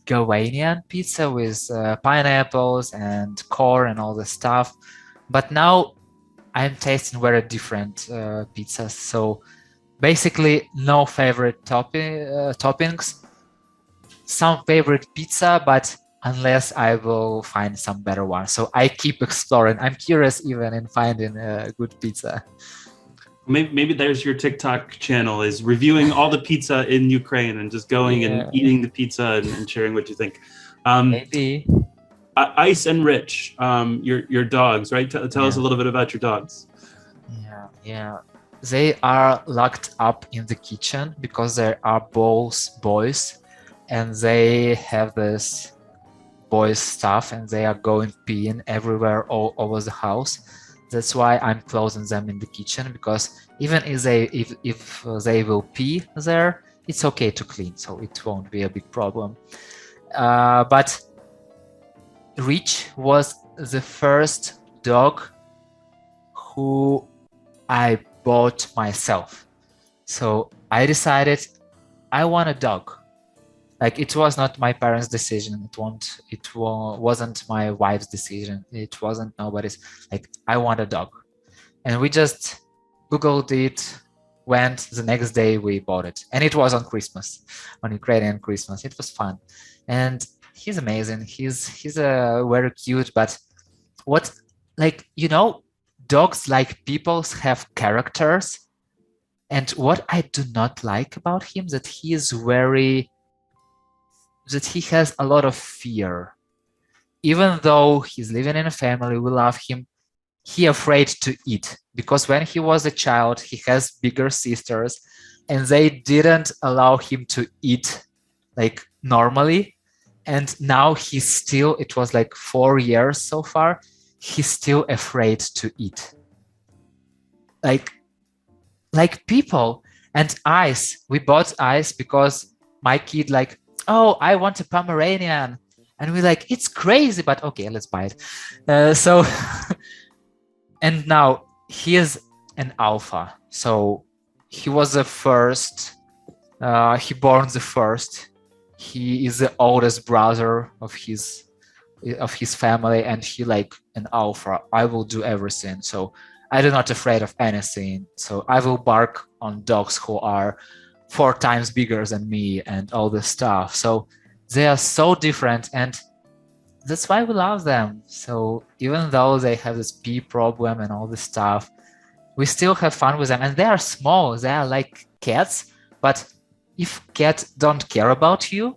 Galwanian pizza with pineapples and corn and all the stuff, but now I'm tasting very different pizzas. So basically, no favorite toppings. Some favorite pizza, but unless I will find some better one. So I keep exploring. I'm curious even in finding a good pizza. Maybe there's your TikTok channel, is reviewing all the pizza in Ukraine and just going and Yeah, eating the pizza and sharing what you think. Um, maybe. Ice and Rich, your dogs, right? Tell us Yeah, a little bit about your dogs. yeah. They are locked up in the kitchen because they are both boys, and they have this boys stuff, and they are going peeing everywhere all over the house. That's why I'm closing them in the kitchen, because even if they will pee there, it's okay to clean, so it won't be a big problem. But Rich was the first dog who I bought myself. So I decided I want a dog. Like it was not my parents' decision. Wasn't my wife's decision. It wasn't nobody's. Like I want a dog, and we just googled it. Went the next day, we bought it, and it was on Christmas, on Ukrainian Christmas. It was fun, and he's amazing. He's very cute. But what, like dogs like people have characters, and what I do not like about him that he has a lot of fear. Even though he's living in a family, we love him, he afraid to eat, because when he was a child, he has bigger sisters, and they didn't allow him to eat like normally. And now it was like 4 years so far, he's still afraid to eat. Like people. And Ice, we bought Ice because my kid like, oh, I want a Pomeranian. And we're like, it's crazy, but okay, let's buy it. So, and now he is an alpha. So he was the first, he born the first. He is the oldest brother of his family, and he like an alpha. I will do everything. So I'm not afraid of anything. So I will bark on dogs who are 4 times bigger than me and all this stuff. So they are so different, and that's why we love them. So even though they have this pee problem and all this stuff, we still have fun with them. And they are small. They are like cats. But if cats don't care about you,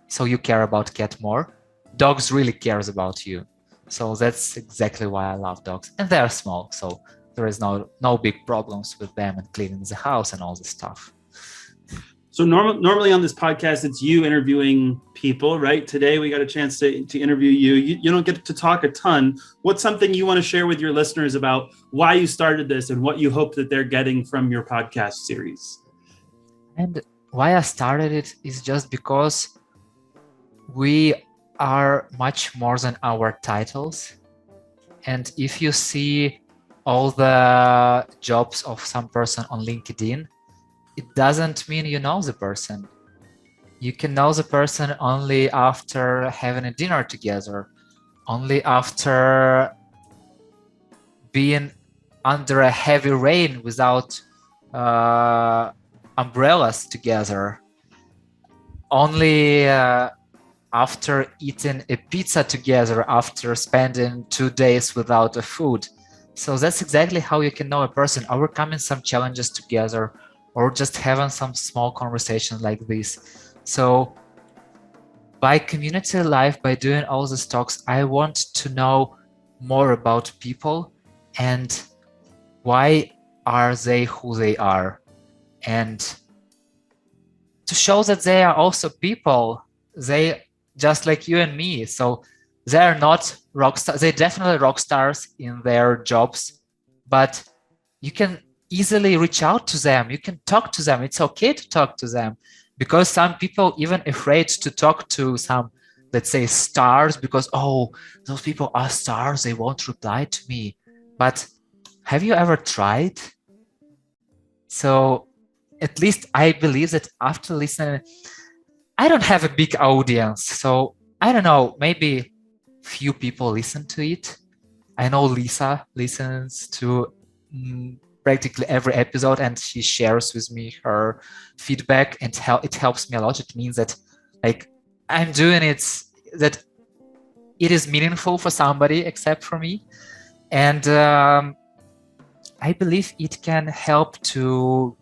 so you care about cat more, dogs really cares about you. So that's exactly why I love dogs. And they are small, so there is no big problems with them and cleaning the house and all this stuff. So normally on this podcast, it's you interviewing people, right? Today we got a chance to interview you. You don't get to talk a ton. What's something you want to share with your listeners about why you started this and what you hope that they're getting from your podcast series? And why I started it is just because we are much more than our titles. And if you see all the jobs of some person on LinkedIn, it doesn't mean you know the person. You can know the person only after having a dinner together, only after being under a heavy rain without umbrellas together, only after eating a pizza together, after spending 2 days without a food. So that's exactly how you can know a person, overcoming some challenges together, or just having some small conversation like this. So by community life, by doing all these talks, I want to know more about people and why are they who they are, and to show that they are also people. They just like you and me. So they are not rock stars. They're definitely rock stars in their jobs, but you can easily reach out to them. You can talk to them. It's okay to talk to them, because some people even afraid to talk to some, let's say, stars, because, oh, those people are stars, they won't reply to me. But have you ever tried? So at least I believe that after listening, I don't have a big audience, so I don't know, maybe few people listen to it. I know Lisa listens to practically every episode, and she shares with me her feedback, and it helps me a lot. It means that, like, I'm doing it, that it is meaningful for somebody except for me. And I believe it can help to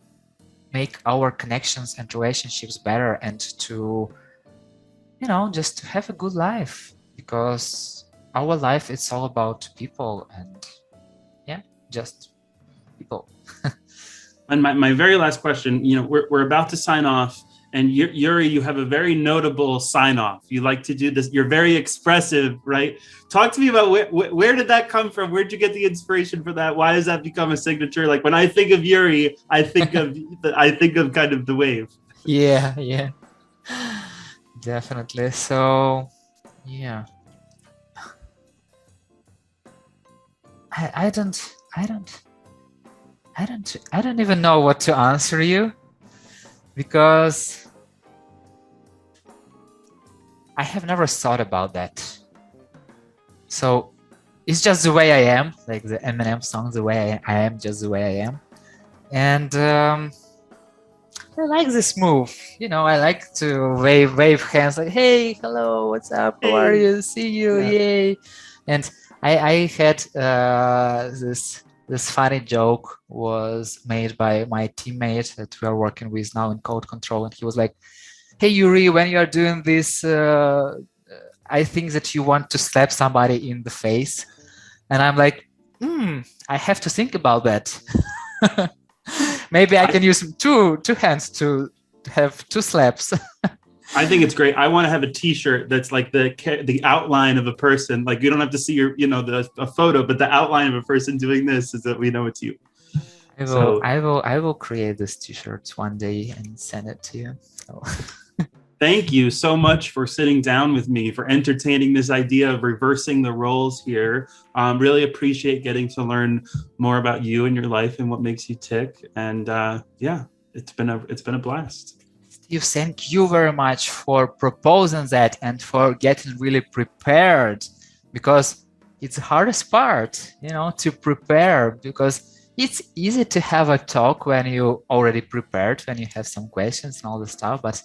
make our connections and relationships better, and to, just to have a good life, because our life, it's all about people, and just people. And my very last question, we're about to sign off, and Yurii, you have a very notable sign off. You like to do this. You're very expressive, right? Talk to me about where did that come from? Where'd you get the inspiration for that? Why has that become a signature? Like, when I think of Yurii, I think of kind of the wave. Yeah, definitely. So, yeah, I don't even know what to answer you, because I have never thought about that. So it's just the way I am, like the Eminem song, the way I am, just the way I am. And I like this move. I like to wave hands, like, hey, hello, what's up? How are you? See you, yay. And I had this funny joke was made by my teammate that we are working with now in CodeControl, and he was like, hey, Yurii, when you are doing this, I think that you want to slap somebody in the face. And I'm like, I have to think about that. Maybe I can use two hands to have two slaps. I think it's great. I want to have a T-shirt that's like the outline of a person. Like, you don't have to see a photo, but the outline of a person doing this is that we know it's you. I will create this T-shirt one day and send it to you. So. Thank you so much for sitting down with me, for entertaining this idea of reversing the roles here. Really appreciate getting to learn more about you and your life and what makes you tick. And it's been a blast. Steve, thank you very much for proposing that and for getting really prepared, because it's the hardest part, to prepare, because it's easy to have a talk when you already prepared, when you have some questions and all the stuff, but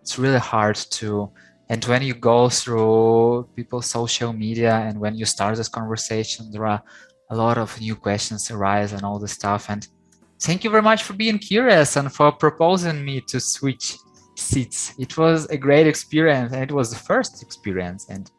it's really hard to, and when you go through people's social media and when you start this conversation, there are a lot of new questions arise and all this stuff. And thank you very much for being curious and for proposing me to switch seats. It was a great experience, and it was the first experience, and